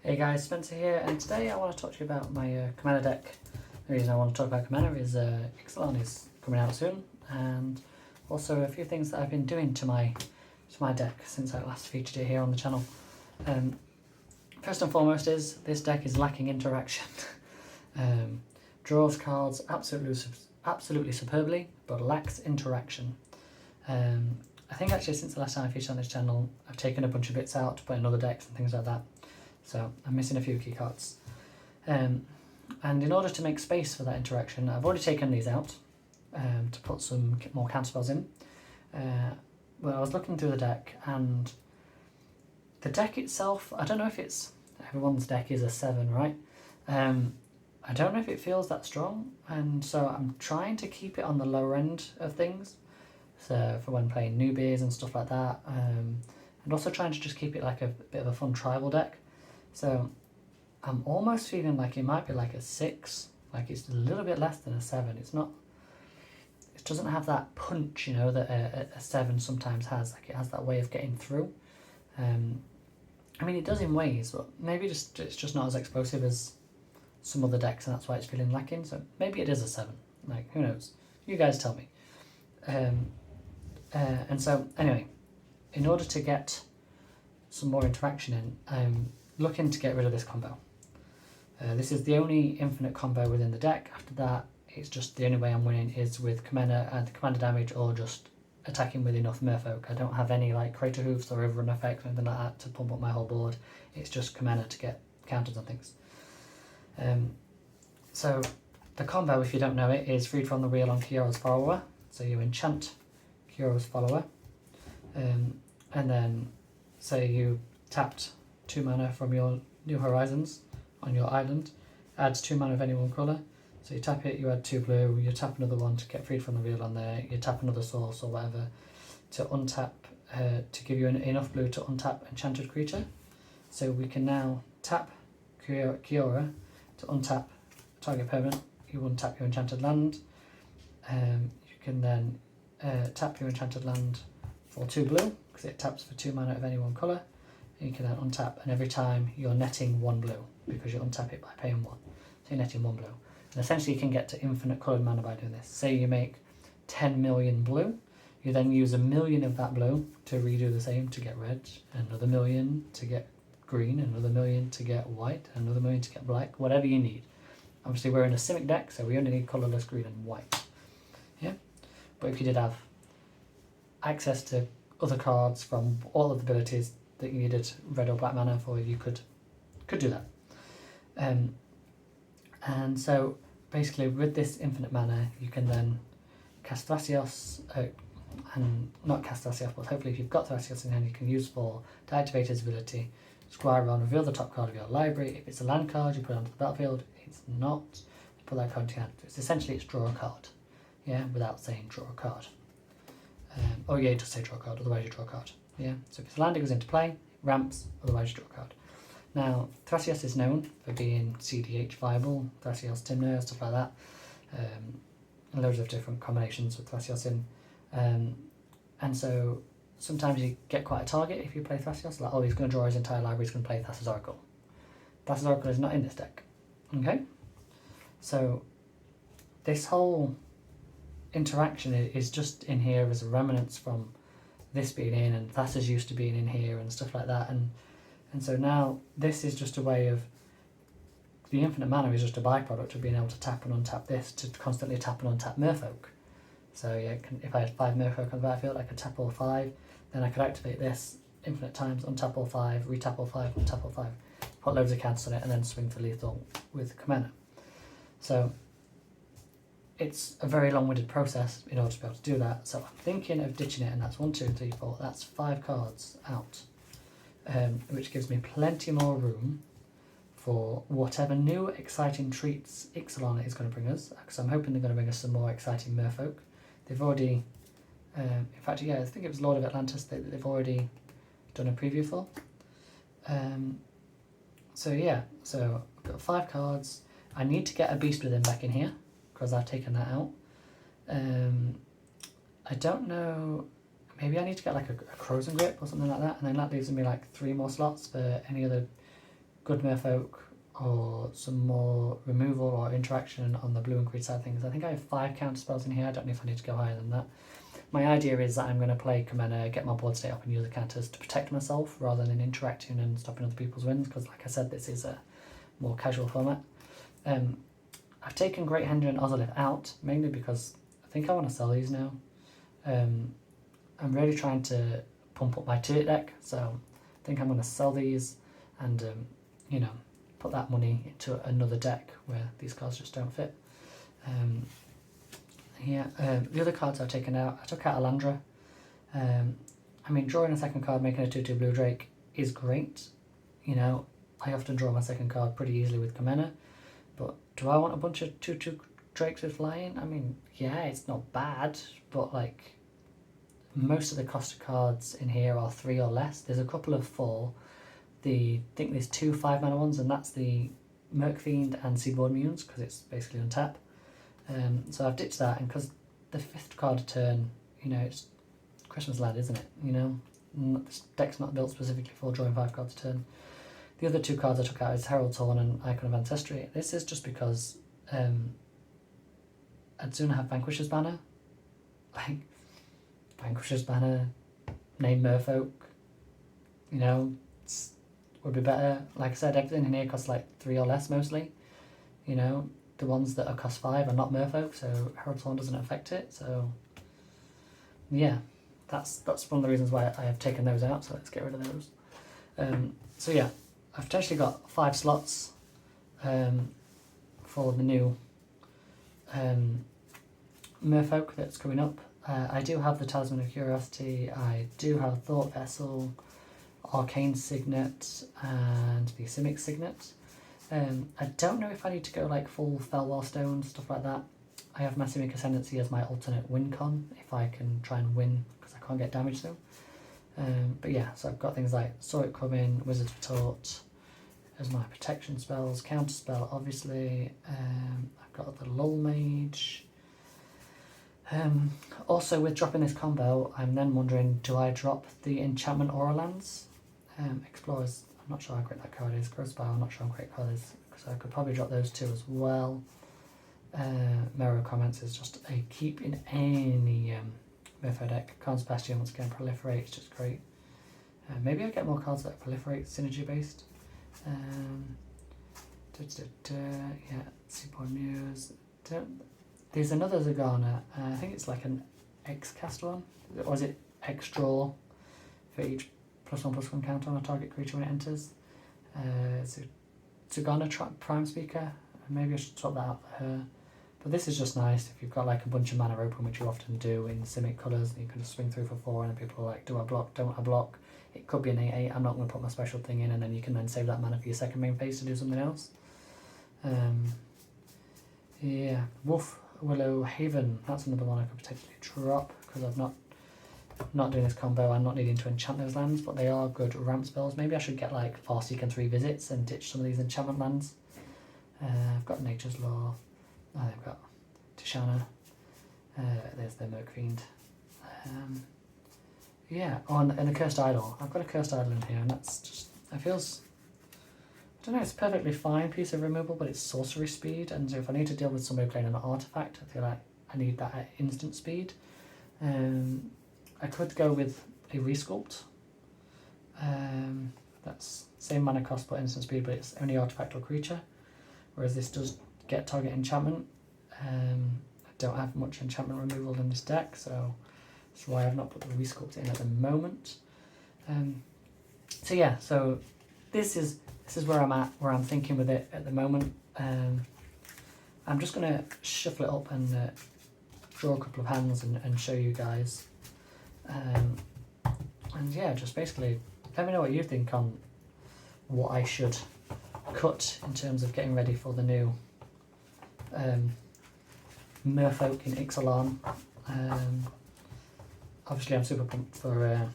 Hey guys, Spencer here, and today I want to talk to you about my Kumena deck. The reason I want to talk about Kumena is Ixalan is coming out soon, and also a few things that I've been doing to my deck since I last featured it here on the channel. First and foremost is this deck is lacking interaction. Draws cards absolutely superbly, but lacks interaction. I think actually since the last time I featured on this channel, I've taken a bunch of bits out to put in other decks and things like that. So I'm missing a few key cards. And in order to make space for that interaction, I've already taken these out to put some more counterspells in. Well, I was looking through the deck, and the deck itself, I don't know if it's... Everyone's deck is a 7, right? I don't know if it feels that strong, and so I'm trying to keep it on the lower end of things. So for when playing newbies and stuff like that. And also trying to just keep it like a bit of a fun tribal deck. So I'm almost feeling like it might be like a 6, like it's a little bit less than a 7. It's not, it doesn't have that punch, you know, that a 7 sometimes has. Like it has that way of getting through. I mean, it does in ways, but maybe it's just not as explosive as some other decks, and that's why it's feeling lacking. So maybe it is a 7. Like, who knows? You guys tell me. And so anyway, in order to get some more interaction in, I'm looking to get rid of this combo. This is the only infinite combo within the deck. After that, it's just the only way I'm winning is with Kumena and commander damage, or just attacking with enough Merfolk. I don't have any like Crater Hoofs or Overrun effects or anything like that to pump up my whole board. It's just Kumena to get counters on things. So the combo, if you don't know it, is Freed from the Wheel on Kiora's Follower. So you enchant Kiora's Follower, and then say you tapped 2 mana from your New Horizons on your island, adds 2 mana of any one colour. So you tap it, you add 2 blue, you tap another one to get Freed from the Wheel on there, you tap another source or whatever to untap, to give you enough blue to untap enchanted creature. So we can now tap Kiora to untap target permanent, you untap your enchanted land. You can then tap your enchanted land for 2 blue, because it taps for 2 mana of any one colour. You can then untap, and every time you're netting 1 blue, because you untap it by paying 1. So you're netting 1 blue. And essentially you can get to infinite coloured mana by doing this. Say you make 10 million blue, you then use 1 million of that blue to redo the same to get red, another 1 million to get green, another 1 million to get white, another 1 million to get black, whatever you need. Obviously we're in a Simic deck, so we only need colourless green and white. Yeah? But if you did have access to other cards from all of the abilities that you needed red or black mana for, you could do that. And so basically with this infinite mana, you can then cast Thrasios, and not cast Thrasios, but hopefully if you've got Thrasios in hand, you can use for to activate his ability. Squire around, reveal the top card of your library. If it's a land card, you put it onto the battlefield. If it's not, you put that card into your hand. It's essentially it's draw a card, yeah, without saying draw a card. Oh yeah, it does say draw a card, otherwise you draw a card. Yeah, so if it's a land, it goes into play, ramps, otherwise you draw a card. Now, Thrasios is known for being CDH viable, Thrasios Timner, stuff like that. Loads of different combinations with Thrasios in. And so sometimes you get quite a target if you play Thrasios, like, oh, he's going to draw his entire library, he's going to play Thassa's Oracle. Thassa's Oracle is not in this deck. Okay? So this whole interaction is just in here as a remnants from this being in, and Thassa's used to being in here and stuff like that, and so now this is just a way of, the infinite mana is just a byproduct of being able to tap and untap this to constantly tap and untap Merfolk. So yeah, if I had 5 Merfolk on the battlefield, I could tap all 5, then I could activate this infinite times, untap all 5, retap all 5, untap all 5, put loads of counters on it, and then swing for lethal with Kumena. So it's a very long-winded process in order to be able to do that. So I'm thinking of ditching it, and that's 1, 2, 3, 4. That's 5 cards out, which gives me plenty more room for whatever new exciting treats Ixalan is going to bring us. Because I'm hoping they're going to bring us some more exciting Merfolk. They've already, in fact, yeah, I think it was Lord of Atlantis that they've already done a preview for. So yeah, so I've got 5 cards. I need to get a Beast Within back in here, because I've taken that out. I don't know, maybe I need to get like a Crozen Grip or something like that, and then that leaves me like 3 more slots for any other good Merfolk or some more removal or interaction on the blue and green side of things. I think I have 5 counter spells in here. I don't know if I need to go higher than that. My idea is that I'm going to play Kumena, get my board state up and use the counters to protect myself rather than interacting and stopping other people's wins, because like I said, this is a more casual format. I've taken Great Hender and Ozolith out, mainly because I think I want to sell these now. I'm really trying to pump up my tier deck, so I think I'm going to sell these and, you know, put that money into another deck where these cards just don't fit. The other cards I've taken out, I took out Alandra. I mean, drawing a second card, making a 2/2 Blue Drake is great. You know, I often draw my second card pretty easily with Kumena, but do I want a bunch of 2/2 Drakes with flying? I mean, yeah, it's not bad, but like, most of the cost of cards in here are 3 or less. There's a couple of 4. I think there's 2 5-mana ones, and that's the Merc Fiend and Seaboard Munes, because it's basically on tap. So I've ditched that, and because the 5th card a turn, you know, it's Christmas Lad, isn't it? You know, this deck's not built specifically for drawing 5 cards a turn. The other 2 cards I took out is Herald Torn and Icon of Ancestry. This is just because I'd sooner have Vanquisher's Banner. Like, Vanquisher's Banner, name Merfolk, you know, would be better. Like I said, everything in here costs like 3 or less mostly. You know, the ones that are cost 5 are not Merfolk, so Herald Torn doesn't affect it. So yeah, that's one of the reasons why I have taken those out. So let's get rid of those. So yeah, I've potentially got 5 slots for the new Merfolk that's coming up. I do have the Talisman of Curiosity. I do have Thought Vessel, Arcane Signet, and the Simic Signet. I don't know if I need to go like full Fellwell Stone, stuff like that. I have Massimic Ascendancy as my alternate win con, if I can try and win, because I can't get damage though. But yeah, so I've got things like Saw It Coming, Wizard's Retort as my protection spells, counter spell obviously. I've got the Lull Mage. Also with dropping this combo, I'm then wondering, do I drop the Enchantment Aura Lands? Explorers, I'm not sure how great that card is. Growth Spire, I'm not sure how great card is, because I could probably drop those 2 as well. Mirror Comments is just a keep in any Merfolk deck. Cards Bastion, once again, Proliferate, it's just great. Maybe I get more cards that proliferate, synergy based. Yeah, Seaboard Muse. There's another Zagana, I think it's like an X-cast one, or is it X-draw for each +1/+1 counter on a target creature when it enters. Zagana Prime Speaker, maybe I should swap that out for her. But this is just nice if you've got like a bunch of mana open, which you often do in Simic colours, and you can just swing through for 4, and people are like, do I block, don't I block? It could be an 8/8, I'm not going to put my special thing in, and then you can then save that mana for your second main phase to do something else. Yeah, Wolf Willow Haven, that's another one I could potentially drop, because I'm not doing this combo, I'm not needing to enchant those lands, but they are good ramp spells. Maybe I should get like Farseek and 3 Visits and ditch some of these enchantment lands. I've got Nature's Law, I've got Tishana, there's the Merc Fiend. Yeah, and the Cursed Idol. I've got a Cursed Idol in here, and that's just, it feels, I don't know, it's a perfectly fine piece of removal, but it's sorcery speed, and so if I need to deal with somebody playing an artifact, I feel like I need that at instant speed. I could go with a Resculpt. That's same mana cost but instant speed, but it's only artifact or creature, whereas this does get target enchantment. I don't have much enchantment removal in this deck, so that's why I've not put the Resculpt in at the moment. So yeah, so this is where I'm at, where I'm thinking with it at the moment. I'm just going to shuffle it up and draw a couple of hands and show you guys. And yeah, just basically let me know what you think on what I should cut in terms of getting ready for the new Merfolk in Ixalan. Obviously I'm super pumped for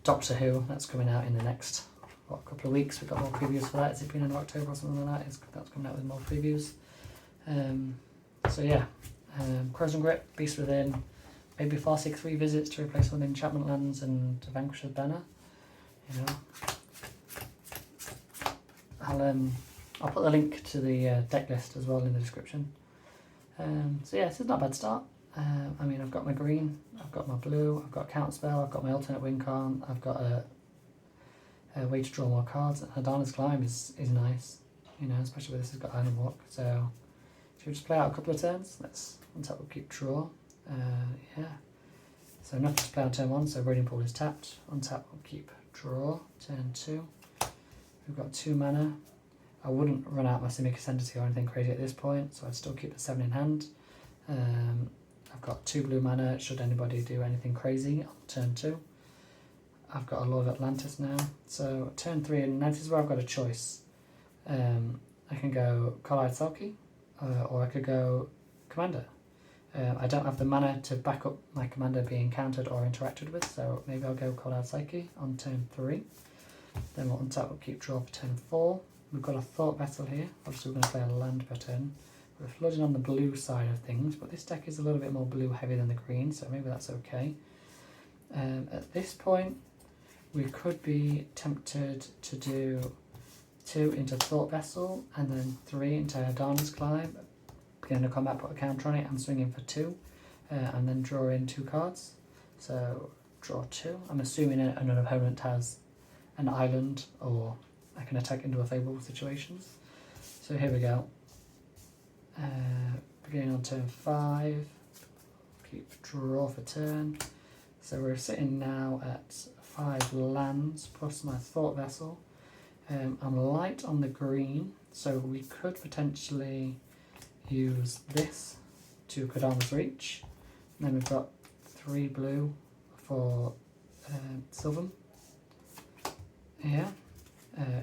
Doctor Who, that's coming out in the next couple of weeks. We've got more previews for that. Has it been in October or something like that? That's coming out with more previews. So yeah, Crows and Grip, Beast Within, maybe Farseek 3 Visits to replace one enchantment lands and to Vanquisher's Banner. You know, I'll put the link to the deck list as well in the description. So yeah, this is not a bad start. I mean, I've got my green, I've got my blue, I've got counterspell, I've got my alternate win con, I've got a way to draw more cards. And Hadana's Climb is nice, you know, especially with this has got Island Walk. So should we just play out a couple of turns? Let's untap, we'll keep draw. Yeah. So nothing to play on turn 1, so Radiant Pool is tapped. Untap, we'll keep draw. Turn 2. We've got 2 mana. I wouldn't run out my Simic Ascendancy or anything crazy at this point, so I'd still keep the 7 in hand. I've got 2 blue mana should anybody do anything crazy on turn 2. I've got a Lord of Atlantis now, so turn 3, and now this is where I've got a choice. I can go Collide Selkie, or I could go Commander. I don't have the mana to back up my Commander being countered or interacted with, so maybe I'll go Collide Psyche on turn 3. Then we'll untap, we'll keep draw for turn 4. We've got a Thought Vessel here. Obviously we're going to play a land per turn. We're flooding on the blue side of things, but this deck is a little bit more blue heavy than the green, so maybe that's okay. At this point, we could be tempted to do 2 into Thought Vessel, and then 3 into Hadana's Climb. Beginning of combat, put a counter on it, and swing in for 2, and then draw in 2 cards. So draw 2. I'm assuming an opponent has an island, or I can attack into a favourable situation. So here we go. Beginning on turn 5, keep draw for turn. So we're sitting now at 5 lands plus my Thought Vessel. I'm light on the green, so we could potentially use this to Kodama's Reach. And then we've got 3 blue for Sylvan. Yeah.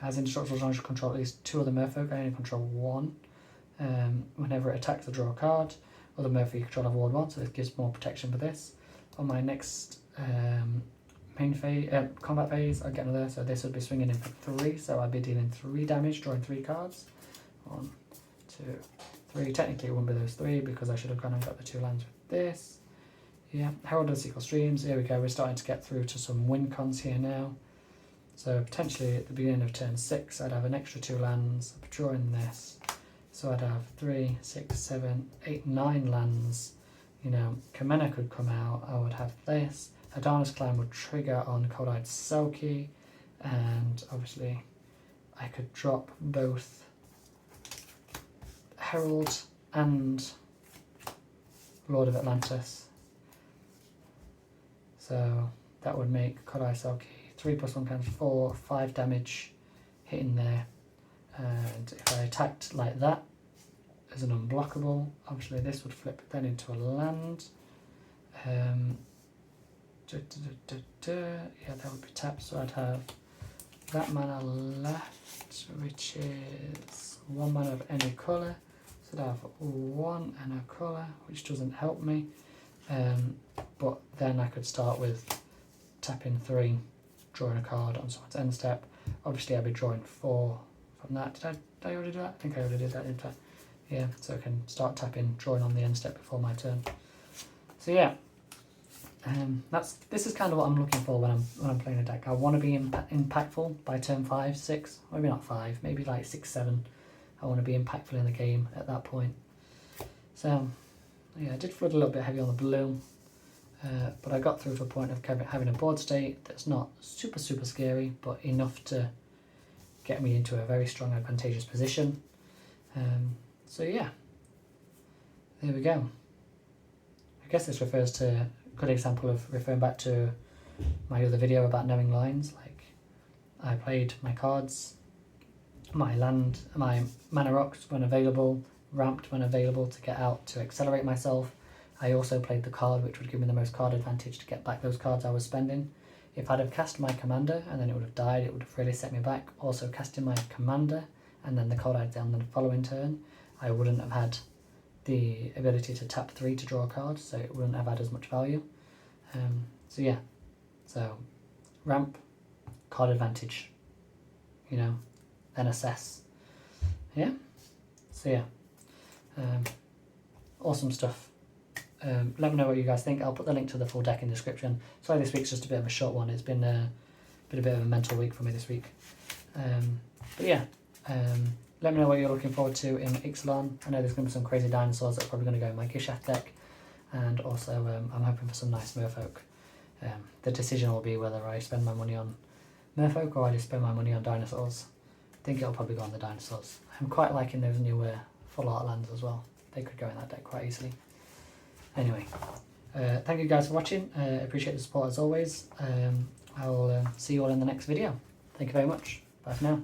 As indestructible as I control at least 2 other Merfolk, I only control 1. Whenever it attacks, I draw a card. Other Merfolk you control have ward 1, so this gives more protection for this. On my next main phase, combat phase, I get another, so this would be swinging in for 3, so I'd be dealing 3 damage, drawing 3 cards. 1, 2, 3. Technically it wouldn't be those 3 because I should have gone and got the 2 lands with this. Yeah, Herald of the Sequel Streams, here we go, we're starting to get through to some win cons here now. So potentially at the beginning of turn 6 I'd have an extra 2 lands, I'd be drawing this. So I'd have 3, 6, 7, 8, 9 lands. You know, Kumena could come out, I would have this. Hadana's Climb would trigger on Cold-Eyed Selkie, and obviously I could drop both Herald and Lord of Atlantis. So that would make Cold-Eyed Selkie 3 plus 1 counts 4, 5 damage hitting there. And if I attacked like that as an unblockable, obviously this would flip then into a land. Yeah, that would be tapped, so I'd have that mana left, which is 1 mana of any colour. So I'd have 1 and a colour, which doesn't help me. But then I could start with tapping 3, drawing a card on someone's end step. Obviously I'd be drawing 4 from that. Did I already do that? I think I already did that, didn't I? Yeah, so I can start tapping, drawing on the end step before my turn. So yeah, this is kind of what I'm looking for when I'm playing a deck. I want to be impactful by turn 5, 6, maybe not 5, maybe like 6, 7. I want to be impactful in the game at that point. So yeah, I did flood a little bit heavy on the blue, but I got through to a point of having a board state that's not super scary, but enough to get me into a very strong advantageous position. So yeah, there we go. I guess this refers to a good example of referring back to my other video about knowing lines. Like, I played my cards, my land, my mana rocks when available, ramped when available to get out to accelerate myself. I also played the card which would give me the most card advantage to get back those cards I was spending. If I'd have cast my commander and then it would have died, it would have really set me back. Also casting my commander and then the card I'd down the following turn, I wouldn't have had the ability to tap 3 to draw a card, so it wouldn't have had as much value. So yeah, so ramp, card advantage, you know, then assess. Yeah, so yeah, awesome stuff. Let me know what you guys think. I'll put the link to the full deck in the description. Sorry this week's just a bit of a short one. It's been a bit of a mental week for me this week. But yeah, Let me know what you're looking forward to in Ixalan. I know there's going to be some crazy dinosaurs that are probably going to go in my Gishath deck, and also I'm hoping for some nice Merfolk. The decision will be whether I spend my money on Merfolk or I just spend my money on dinosaurs. I think it'll probably go on the dinosaurs. I'm quite liking those new full art lands as well. They could go in that deck quite easily. Anyway, thank you guys for watching. Appreciate the support as always. I'll see you all in the next video. Thank you very much. Bye for now.